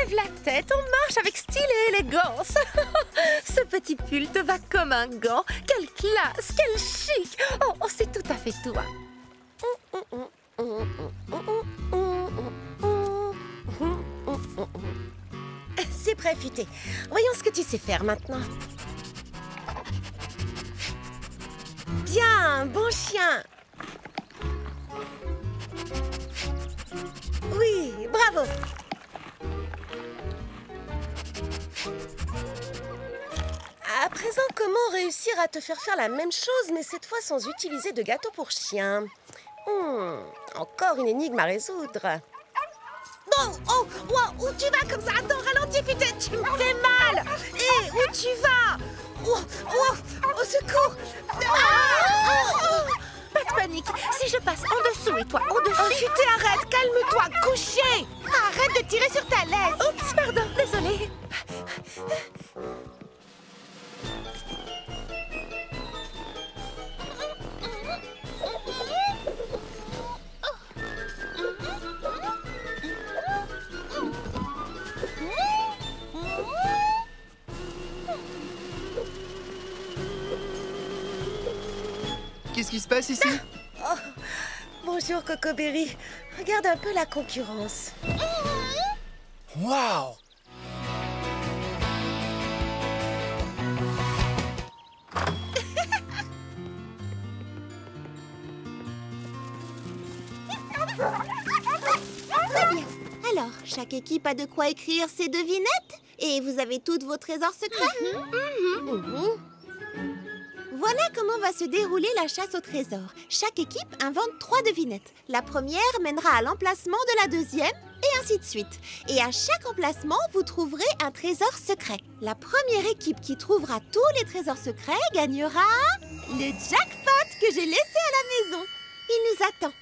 Lève la tête, on marche avec style et élégance. Ce petit pull te va comme un gant. Quelle classe, quel chic. Oh, c'est tout à fait toi. C'est prêt, Futé. Voyons ce que tu sais faire maintenant. Bien, bon chien. Oui, bravo. À présent, comment réussir à te faire faire la même chose, mais cette fois sans utiliser de gâteau pour chien? Encore une énigme à résoudre. Oh, où tu vas comme ça? Attends, ralentis, Futé, tu me fais mal. Hé, où tu vas? Au secours. Pas de panique. Si je passe en dessous et toi au-dessus... Oh, Futé, arrête, calme-toi, couché. Arrête de tirer sur ta laisse. Oups, pardon, désolée. Qu'est-ce qui se passe ici? Bonjour, Cocoberry. Regarde un peu la concurrence. Waouh! Très bien. Alors, chaque équipe a de quoi écrire ses devinettes? Et vous avez toutes vos trésors secrets? Voilà comment va se dérouler la chasse au trésor. Chaque équipe invente 3 devinettes. La première mènera à l'emplacement de la deuxième, et ainsi de suite. Et à chaque emplacement, vous trouverez un trésor secret. La première équipe qui trouvera tous les trésors secrets gagnera le jackpot que j'ai laissé à la maison. Il nous attend.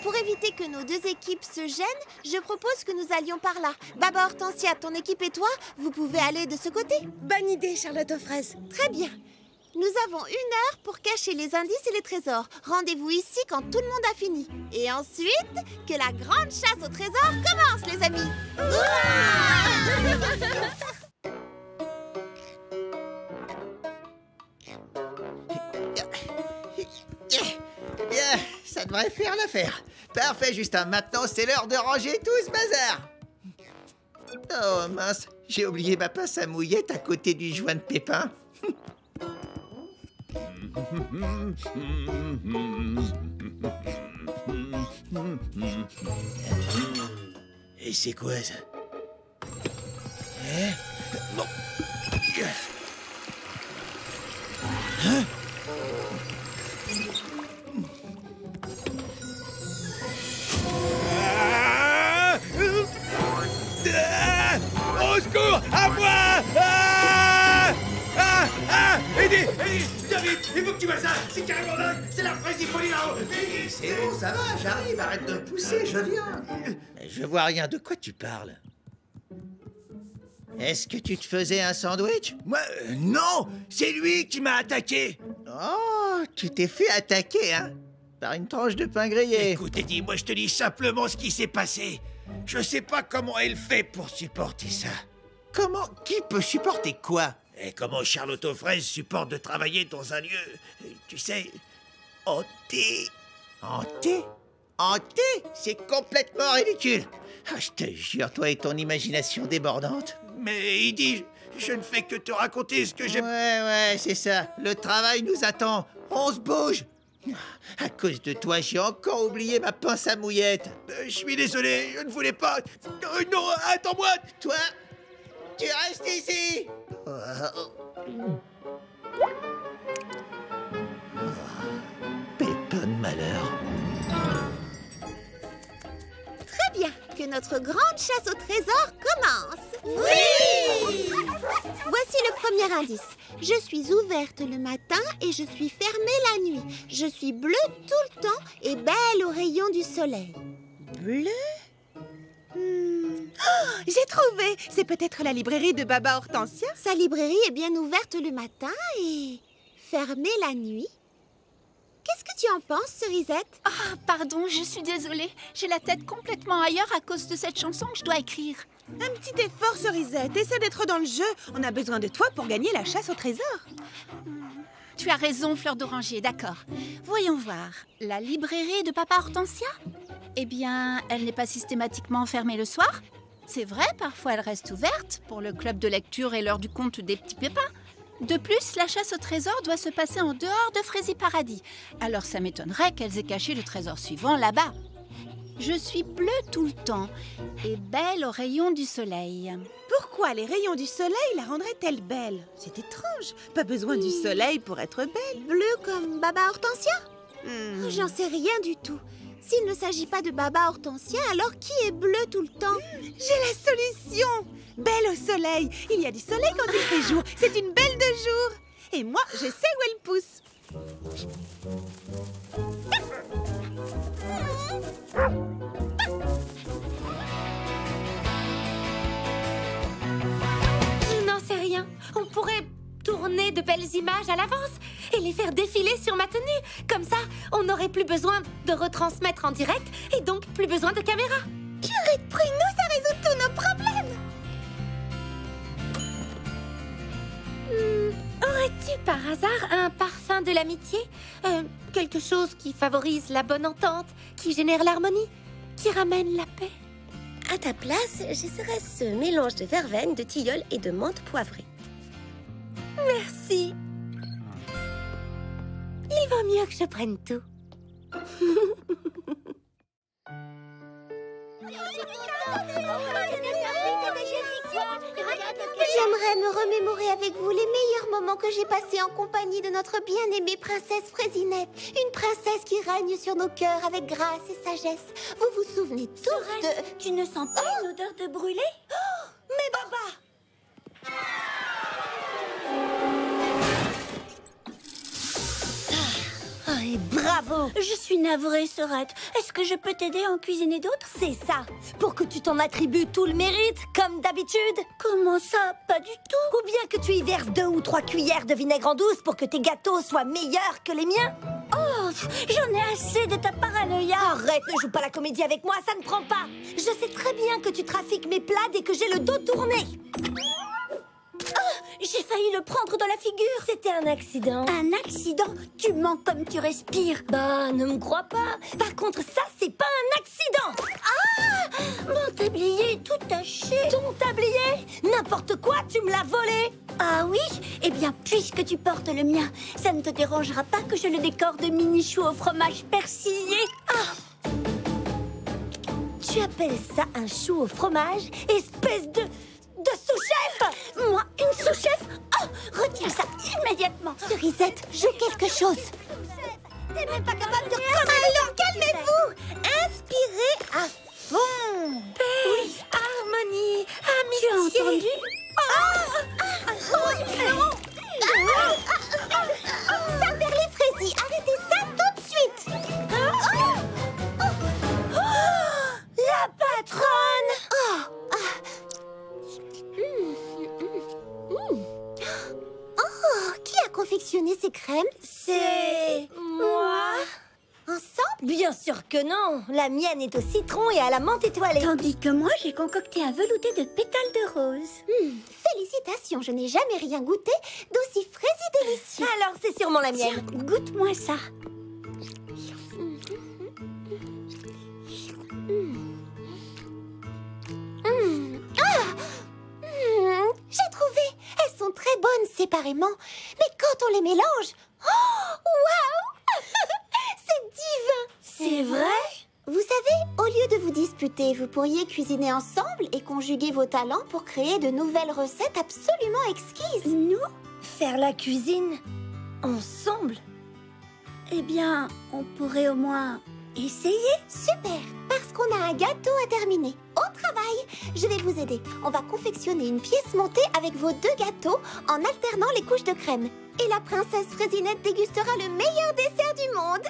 Pour éviter que nos 2 équipes se gênent, je propose que nous allions par là. Baba Hortensia, ton équipe et toi, vous pouvez aller de ce côté. Bonne idée, Charlotte aux fraises. Très bien. Nous avons 1 heure pour cacher les indices et les trésors. Rendez-vous ici quand tout le monde a fini. Et ensuite, que la grande chasse au trésor commence, les amis. Bien, ça devrait faire l'affaire. Parfait, Justin. Maintenant, c'est l'heure de ranger tout ce bazar. Oh mince, j'ai oublié ma pince à mouillette à côté du joint de pépin. Et c'est quoi ça? Bon. Hein? Au secours! À moi! Aidez! Viens vite! Il faut que tu vois ça! C'est carrément dingue! C'est la fraise, il faut aller là-haut! C'est bon, ça va, j'arrive, arrête de me pousser, je viens. Mais je vois rien, de quoi tu parles? Est-ce que tu te faisais un sandwich? Moi, non! C'est lui qui m'a attaqué! Oh, tu t'es fait attaquer, hein? Par une tranche de pain grillé. Écoute, Eddie, moi je te dis simplement ce qui s'est passé. Je sais pas comment elle fait pour supporter ça. Comment? Qui peut supporter quoi? Et comment Charlotte aux fraises supporte de travailler dans un lieu, tu sais, hanté. Hanté? Hanté? C'est complètement ridicule. Ah, je te jure, toi et ton imagination débordante. Mais Eddie, je ne fais que te raconter ce que j'ai... Ouais, c'est ça. Le travail nous attend. On se bouge. À cause de toi, j'ai encore oublié ma pince à mouillette. Je suis désolé, je ne voulais pas... non, attends-moi. Toi, tu restes ici. Pépin de malheur. Très bien, que notre grande chasse au trésor commence. Oui! Voici le premier indice. Je suis ouverte le matin et je suis fermée la nuit. Je suis bleue tout le temps et belle aux rayons du soleil. Bleu? J'ai trouvé. C'est peut-être la librairie de Baba Hortensia. Sa librairie est bien ouverte le matin et fermée la nuit. Qu'est-ce que tu en penses, Cerisette? Ah, pardon, je suis désolée. J'ai la tête complètement ailleurs à cause de cette chanson que je dois écrire. Un petit effort, Cerisette. Essaie d'être dans le jeu. On a besoin de toi pour gagner la chasse au trésor. Tu as raison, Fleur d'Oranger, d'accord. Voyons voir. La librairie de Papa Hortensia? Eh bien, elle n'est pas systématiquement fermée le soir. C'est vrai, parfois elle reste ouverte pour le club de lecture et l'heure du conte des petits pépins. De plus, la chasse au trésor doit se passer en dehors de Frézy Paradis. Alors ça m'étonnerait qu'elles aient caché le trésor suivant là-bas. Je suis bleue tout le temps et belle aux rayons du soleil. Pourquoi les rayons du soleil la rendraient-elles belle? C'est étrange. Pas besoin du soleil pour être belle. Bleu comme Baba Hortensia? Oh, j'en sais rien du tout. S'il ne s'agit pas de Baba Hortensia, alors qui est bleu tout le temps? J'ai la solution! Belle au soleil. Il y a du soleil quand il fait jour. C'est une belle de jour. Et moi, je sais où elle pousse. Je n'en sais rien. On pourrait tourner de belles images à l'avance et les faire défiler sur ma tenue. Comme ça, on n'aurait plus besoin de retransmettre en direct et donc plus besoin de caméra. Purée de pruneaux, ça résout tous nos problèmes! Aurais-tu par hasard un parfum de l'amitié? Quelque chose qui favorise la bonne entente, qui génère l'harmonie, qui ramène la paix? À ta place, j'essaierais ce mélange de verveine, de tilleul et de menthe poivrée. Merci. Il vaut mieux que je prenne tout. J'aimerais me remémorer avec vous les meilleurs moments que j'ai passés en compagnie de notre bien-aimée princesse Frésinette. Une princesse qui règne sur nos cœurs avec grâce et sagesse. Vous vous souvenez tous de... Tu ne sens pas une odeur de brûlé? Mais Baba! Et bravo! Je suis navrée, Sorette. Est-ce que je peux t'aider à en cuisiner d'autres? C'est ça, pour que tu t'en attribues tout le mérite, comme d'habitude. Comment ça? Pas du tout. Ou bien que tu y verses 2 ou 3 cuillères de vinaigre en douce pour que tes gâteaux soient meilleurs que les miens. Oh, j'en ai assez de ta paranoïa. Arrête, ne joue pas la comédie avec moi, ça ne prend pas. Je sais très bien que tu trafiques mes plats dès que j'ai le dos tourné. J'ai failli le prendre dans la figure. C'était un accident. Un accident? Tu mens comme tu respires. Bah, ne me crois pas. Par contre, ça, c'est pas un accident. Ah! Mon tablier est tout taché. Ton tablier? N'importe quoi, tu me l'as volé. Ah oui? Eh bien, puisque tu portes le mien, ça ne te dérangera pas que je le décore de mini-choux au fromage persillé. Ah! Tu appelles ça un chou au fromage? Espèce de sous-chef! Moi, une sous-chef? Oh, retiens ça immédiatement. Cerisette, joue quelque chose. T'es même pas capable de... Alors calmez-vous! Inspirez à fond! Paix, harmonie, amitié. Tu as entendu? Samberlé Frézy, arrêtez ça tout de suite. La patronne! Qui a confectionné ces crèmes? C'est... moi? Ensemble? Bien sûr que non! La mienne est au citron et à la menthe étoilée. Tandis que moi, j'ai concocté un velouté de pétales de rose. Félicitations, je n'ai jamais rien goûté d'aussi frais et délicieux. Alors c'est sûrement la mienne. Goûte-moi ça. J'ai trouvé. Elles sont très bonnes séparément. Mais quand on les mélange... Oh, waouh! C'est divin! C'est vrai? Vous savez, au lieu de vous disputer, vous pourriez cuisiner ensemble et conjuguer vos talents pour créer de nouvelles recettes absolument exquises. Nous? Faire la cuisine ensemble? Eh bien, on pourrait au moins essayer. Super, parce qu'on a un gâteau à terminer. Au travail, je vais vous aider. On va confectionner une pièce montée avec vos 2 gâteaux en alternant les couches de crème. Et la princesse Frésinette dégustera le meilleur dessert du monde.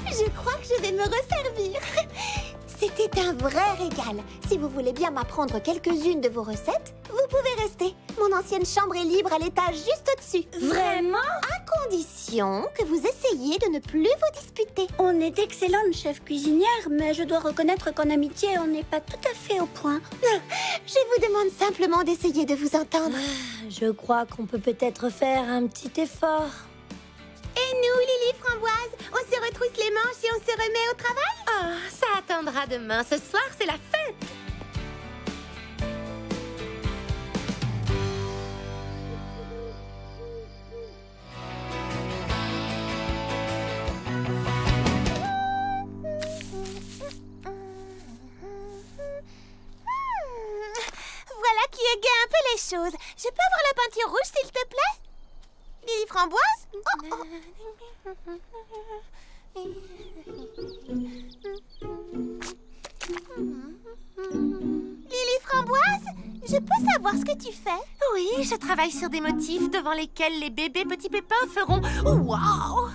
Je crois que je vais me resservir. C'était un vrai régal. Si vous voulez bien m'apprendre quelques-unes de vos recettes, vous pouvez rester. Mon ancienne chambre est libre à l'étage juste au-dessus. Vraiment? À condition que vous essayiez de ne plus vous disputer. On est d'excellentes chefs cuisinières, mais je dois reconnaître qu'en amitié, on n'est pas tout à fait au point. Je vous demande simplement d'essayer de vous entendre. Je crois qu'on peut peut-être faire un petit effort. Et nous, Lily Framboise, on se retrousse les manches et on se remet au travail? Oh, ça attendra demain. Ce soir, c'est la fête. Voilà qui égaye un peu les choses. Je peux avoir la peinture rouge, s'il te plaît? Lily Framboise? Lily Framboise, je peux savoir ce que tu fais? Oui, je travaille sur des motifs devant lesquels les bébés petits pépins feront « Waouh !»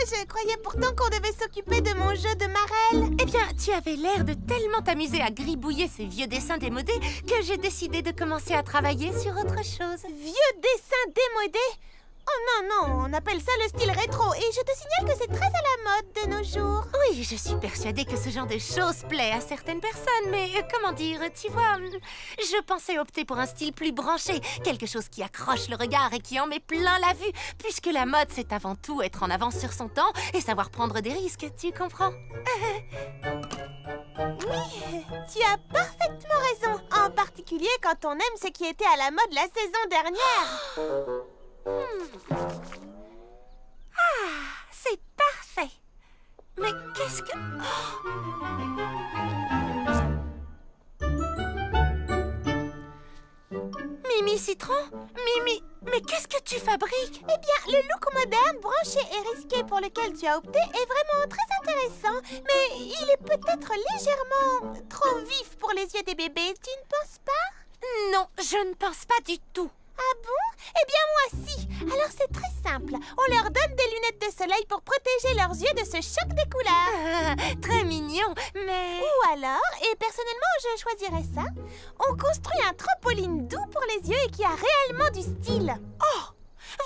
Je croyais pourtant qu'on devait s'occuper de mon jeu de marelle. Eh bien, tu avais l'air de tellement t'amuser à gribouiller ces vieux dessins démodés que j'ai décidé de commencer à travailler sur autre chose. Vieux dessin démodé? Oh non, non, on appelle ça le style rétro. Et je te signale que c'est très à la mode de nos jours. Oui, je suis persuadée que ce genre de choses plaît à certaines personnes, mais comment dire, tu vois, je pensais opter pour un style plus branché, quelque chose qui accroche le regard et qui en met plein la vue, puisque la mode, c'est avant tout être en avance sur son temps et savoir prendre des risques, tu comprends? Oui, tu as parfaitement raison. En particulier quand on aime ce qui était à la mode la saison dernière. Ah, c'est parfait. Mais qu'est-ce que... Mimi Citron? Mimi, mais qu'est-ce que tu fabriques? Eh bien, le look moderne, branché et risqué pour lequel tu as opté est vraiment très intéressant. Mais il est peut-être légèrement trop vif pour les yeux des bébés, tu ne penses pas? Non, je ne pense pas du tout. Ah bon? Eh bien moi si. Alors c'est très simple. On leur donne des lunettes de soleil pour protéger leurs yeux de ce choc des couleurs. Très mignon, mais... Ou alors, et personnellement je choisirais ça, on construit un trampoline doux pour les yeux et qui a réellement du style. Oh!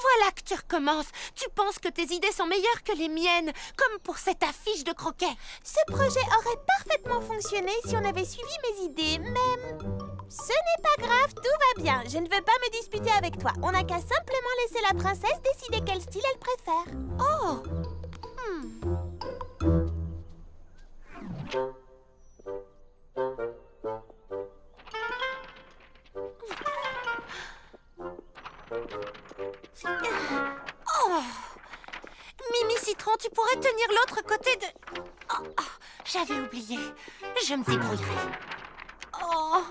Voilà que tu recommences. Tu penses que tes idées sont meilleures que les miennes, comme pour cette affiche de croquet. Ce projet aurait parfaitement fonctionné si on avait suivi mes idées, mais... Ce n'est pas grave, tout va bien. Je ne veux pas me disputer avec toi. On n'a qu'à simplement laisser la princesse décider quel style elle préfère. Oh! Oh! Mimi Citron, tu pourrais tenir l'autre côté de... Oh, oh, j'avais oublié. Je me débrouillerai. Oh!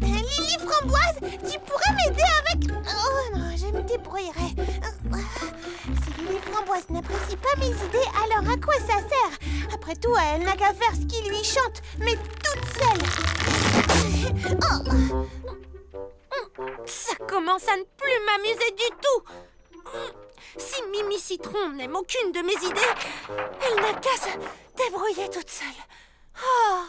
Lily Framboise, tu pourrais m'aider avec... Oh non, je me débrouillerai. Si Lily Framboise n'apprécie pas mes idées, alors à quoi ça sert? Après tout, elle n'a qu'à faire ce qui lui chante, mais toute seule. Oh. Ça commence à ne plus m'amuser du tout. Si Mimi Citron n'aime aucune de mes idées, elle n'a qu'à se débrouiller toute seule. Oh!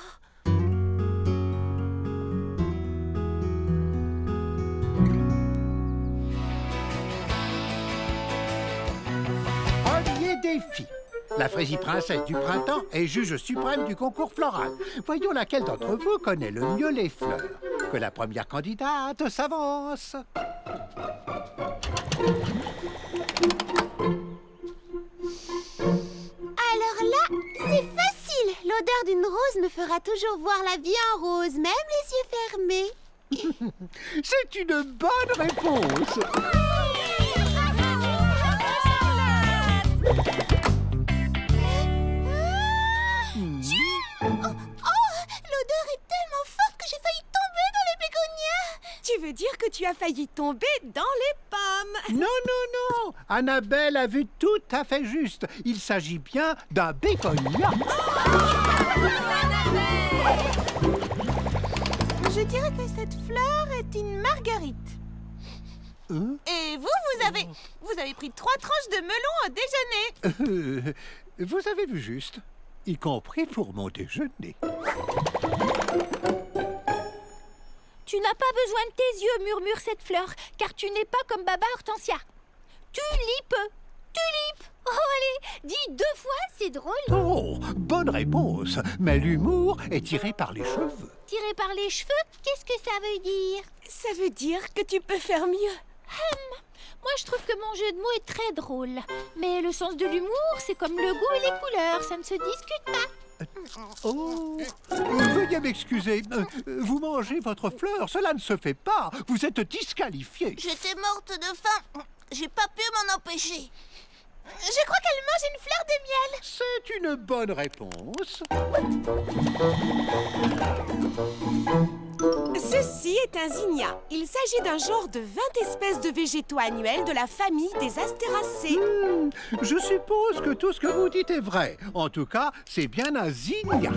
Premier défi. La Frésie princesse du printemps est juge suprême du concours floral. Voyons laquelle d'entre vous connaît le mieux les fleurs. Que la première candidate s'avance. Alors là, c'est facile. L'odeur d'une rose me fera toujours voir la vie en rose, même les yeux fermés. C'est une bonne réponse. L'odeur est tellement forte que j'ai failli tomber dans les bégonias. Tu veux dire que tu as failli tomber dans les pommes? Non, non, non. Annabelle a vu tout à fait juste. Il s'agit bien d'un bégonia. Je dirais que cette fleur est une marguerite. Et vous avez pris 3 tranches de melon au déjeuner. Vous avez vu juste, y compris pour mon déjeuner. Tu n'as pas besoin de tes yeux, murmure cette fleur, car tu n'es pas comme Baba Hortensia. Tulipe, tulipe. Oh, allez, dis 2 fois, c'est drôle. Oh, bonne réponse. Mais l'humour est tiré par les cheveux. Tiré par les cheveux, qu'est-ce que ça veut dire? Ça veut dire que tu peux faire mieux. Moi, je trouve que mon jeu de mots est très drôle. Mais le sens de l'humour, c'est comme le goût et les couleurs, ça ne se discute pas. Oh, veuillez m'excuser. Vous mangez votre fleur, cela ne se fait pas. Vous êtes disqualifié. J'étais morte de faim. J'ai pas pu m'en empêcher. Je crois qu'elle mange une fleur de miel. C'est une bonne réponse. Ceci est un zinnia. Il s'agit d'un genre de 20 espèces de végétaux annuels de la famille des astéracées. Je suppose que tout ce que vous dites est vrai. En tout cas, c'est bien un zinnia.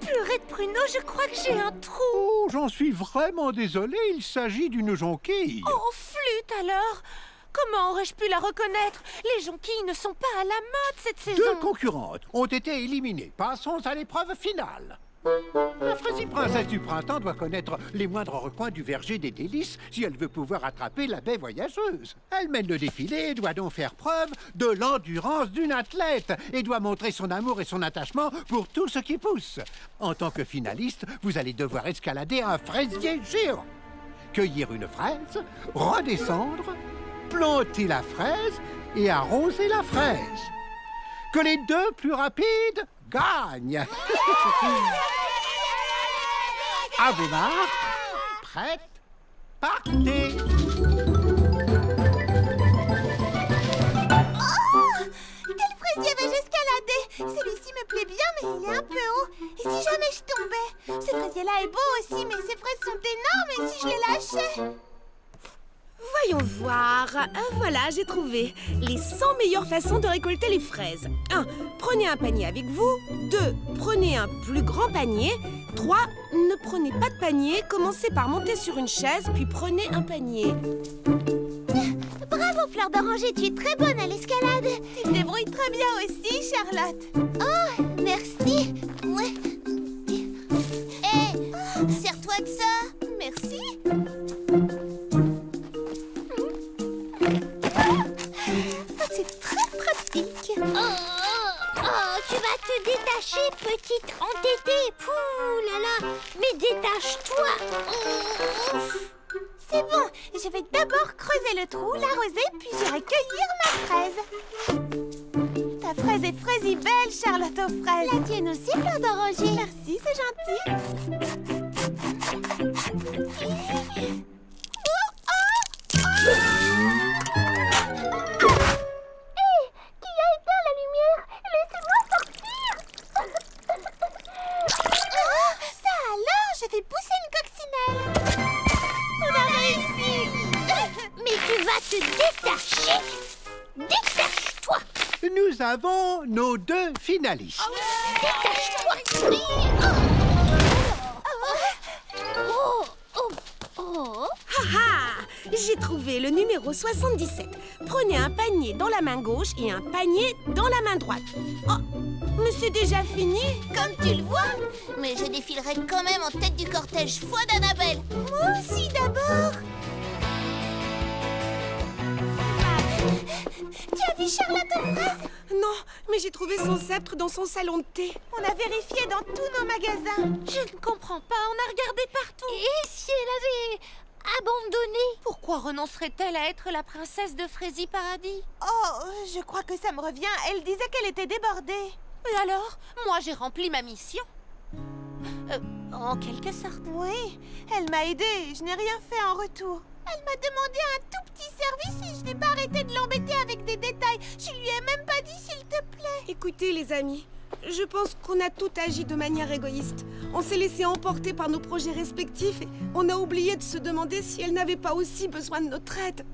Purée de pruneaux, je crois que j'ai un trou. Oh, j'en suis vraiment désolé. Il s'agit d'une jonquille. Oh, flûte alors! Comment aurais-je pu la reconnaître? Les jonquilles ne sont pas à la mode cette saison. 2 concurrentes ont été éliminées. Passons à l'épreuve finale. La fraisie princesse du printemps doit connaître les moindres recoins du verger des délices si elle veut pouvoir attraper la baie voyageuse. Elle mène le défilé et doit donc faire preuve de l'endurance d'une athlète et doit montrer son amour et son attachement pour tout ce qui pousse. En tant que finaliste, vous allez devoir escalader un fraisier géant, cueillir une fraise, redescendre, planter la fraise et arroser la fraise. Que les 2 plus rapides gagnent. À vos marques, prêtes, partez. Oh, quel fraisier vais-je escalader? Celui-ci me plaît bien, mais il est un peu haut. Et si jamais je tombais? Ce fraisier-là est beau aussi, mais ses fraises sont énormes. Et si je les lâchais? Voyons voir. Voilà, j'ai trouvé les 100 meilleures façons de récolter les fraises. 1. Prenez un panier avec vous. 2. Prenez un plus grand panier. 3. Ne prenez pas de panier. Commencez par monter sur une chaise, puis prenez un panier. Bravo, Fleur d'Oranger, tu es très bonne à l'escalade. Tu te débrouilles très bien aussi, Charlotte. Oh, merci. Ouais. Hé, sers-toi de ça. Merci. C'est très pratique. Oh, tu vas te détacher, petite entêtée. Pouh là là, mais détache-toi. C'est bon, je vais d'abord creuser le trou, l'arroser, puis j'irai cueillir ma fraise. Ta fraise est fraisi belle, Charlotte aux fraises. La tienne aussi, Fleur d'Oranger. Merci, c'est gentil. J'ai poussé une coccinelle. On a réussi. Mais tu vas te détacher. Détache-toi. Nous avons nos 2 finalistes. Détache-toi. J'ai trouvé le numéro 77. Prenez un panier dans la main gauche et un panier dans la main droite. Oh, mais c'est déjà fini. Comme tu le vois. Mais je défilerai quand même en tête du cortège foi d'Annabelle. Moi aussi d'abord. Tu as vu Charlotte aux fraises? Non, mais j'ai trouvé son sceptre dans son salon de thé. On a vérifié dans tous nos magasins. Je ne comprends pas, on a regardé partout. Et si elle avait abandonné? Pourquoi renoncerait-elle à être la princesse de Fraisi Paradis? Oh, je crois que ça me revient. Elle disait qu'elle était débordée. Et alors? Moi, j'ai rempli ma mission. En quelque sorte. Oui, elle m'a aidée. Je n'ai rien fait en retour. Elle m'a demandé un tout petit service et je n'ai pas arrêté de l'embêter avec des détails. Je lui ai même pas dit s'il te plaît. Écoutez, les amis, je pense qu'on a tout agi de manière égoïste. On s'est laissé emporter par nos projets respectifs et on a oublié de se demander si elle n'avait pas aussi besoin de notre aide.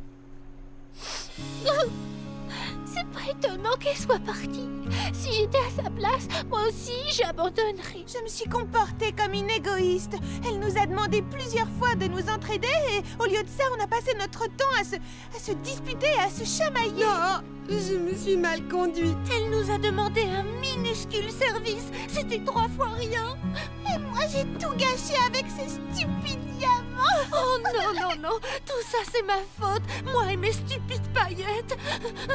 C'est pas étonnant qu'elle soit partie. Si j'étais à sa place, moi aussi, j'abandonnerais. Je me suis comportée comme une égoïste. Elle nous a demandé plusieurs fois de nous entraider et au lieu de ça, on a passé notre temps à se disputer, à se chamailler. Non, je me suis mal conduite. Elle nous a demandé un minuscule service. C'était 3 fois rien. Et moi, j'ai tout gâché avec ces stupides diamants. Oh non, non, non. Tout ça, c'est ma faute. Moi et mes stupides paillettes.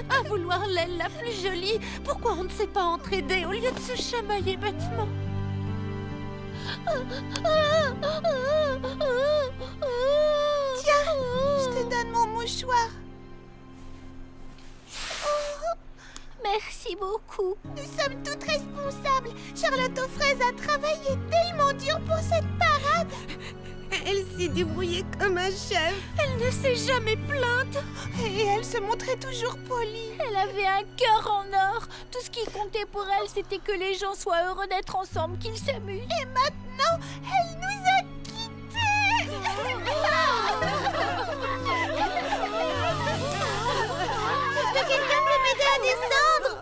À vouloir l'aile la plus jolie. Pourquoi on ne s'est pas entraidé au lieu de se chamailler bêtement? Tiens, je te donne mon mouchoir. Merci beaucoup. Nous sommes toutes responsables. Charlotte aux fraises a travaillé tellement dur pour cette parade. Elle s'est débrouillée comme un chef. Elle ne s'est jamais plainte. Et elle se montrait toujours polie. Elle avait un cœur en or. Tout ce qui comptait pour elle, c'était que les gens soient heureux d'être ensemble, qu'ils s'amusent. Et maintenant, elle nous a quittés. Est-ce que quelqu'un peut m'aider à descendre?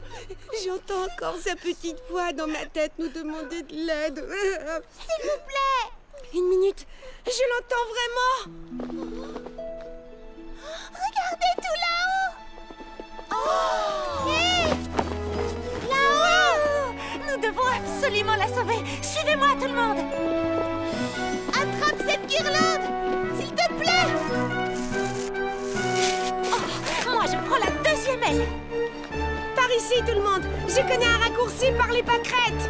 J'entends encore sa petite voix dans ma tête nous demander de l'aide. S'il vous plaît. Une minute, je l'entends vraiment. Regardez tout là-haut. Oh! Hé! Là-haut! Nous devons absolument la sauver. Suivez-moi, tout le monde. Attrape cette guirlande, s'il te plaît. Oh, moi, je prends la deuxième aile. Par ici, tout le monde. Je connais un raccourci par les pâquerettes.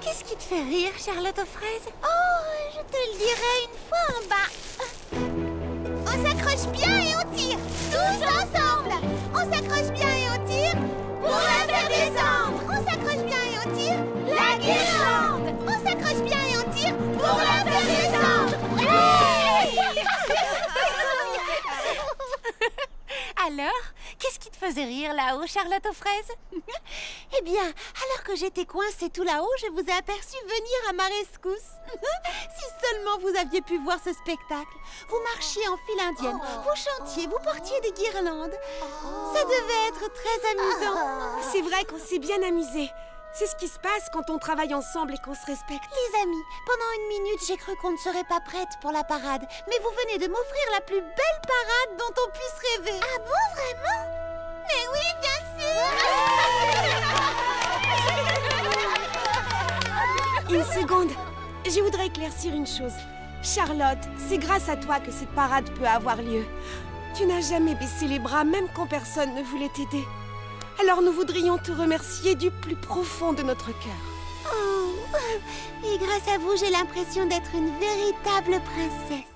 Qu'est-ce qui te fait rire, Charlotte aux fraises? Oh, je te le dirai une fois en bas. On s'accroche bien et on tire. Tous ensemble. On s'accroche bien et on tire. Pour la faire descendre. On s'accroche bien et on tire. La guirlande. On s'accroche bien et on tire. Pour la faire descendre. Alors, qu'est-ce qui te faisait rire là-haut, Charlotte aux fraises? Eh bien, alors que j'étais coincée tout là-haut, je vous ai aperçu venir à ma rescousse. Si seulement vous aviez pu voir ce spectacle. Vous marchiez en file indienne, vous chantiez, vous portiez des guirlandes. Ça devait être très amusant. C'est vrai qu'on s'est bien amusés. C'est ce qui se passe quand on travaille ensemble et qu'on se respecte. Les amis, pendant une minute, j'ai cru qu'on ne serait pas prête pour la parade. Mais vous venez de m'offrir la plus belle parade dont on puisse rêver. Ah bon, vraiment? Mais oui, bien sûr. Une seconde. Je voudrais éclaircir une chose. Charlotte, c'est grâce à toi que cette parade peut avoir lieu. Tu n'as jamais baissé les bras, même quand personne ne voulait t'aider. Alors nous voudrions te remercier du plus profond de notre cœur. Oh, et grâce à vous, j'ai l'impression d'être une véritable princesse.